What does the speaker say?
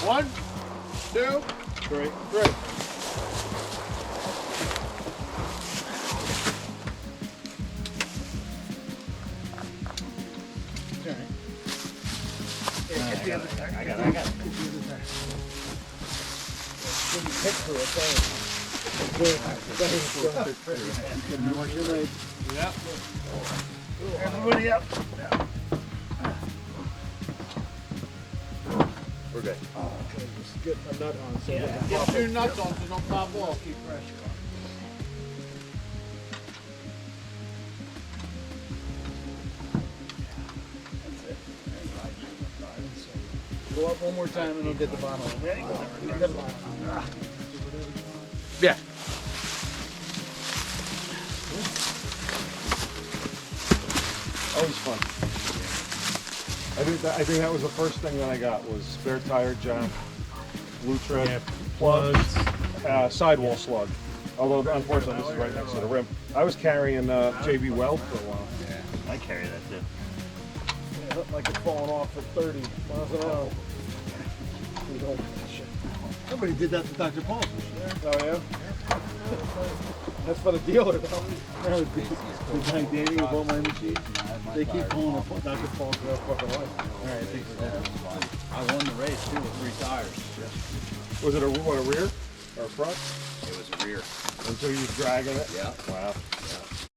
1, 2, 3. I got it. Yep. Everybody up. We're good. Okay, just get a nut on so Get 2 nuts on so don't pop off. Keep pressure on. Go up one more time and it'll get the bottom. Ready? Yeah. Always fun. I think that was the first thing that I got was spare tire jack, GlueTread, plugs, sidewall slug. Although unfortunately this is right next to the rim. I was carrying JB Weld for a while. Yeah, I carry that too. It looked like it's falling off at 30 miles an hour. Somebody did that to Dr. Paul's. Oh yeah? That's for the dealer though. The guy Danny who bought my machine, they keep pulling up Dr. Paul's real fucking life. Alright, I think we're good. I won the race too with 3 tires. Was it a rear or a front? It was a rear. Until you was dragging it? Yeah. Wow.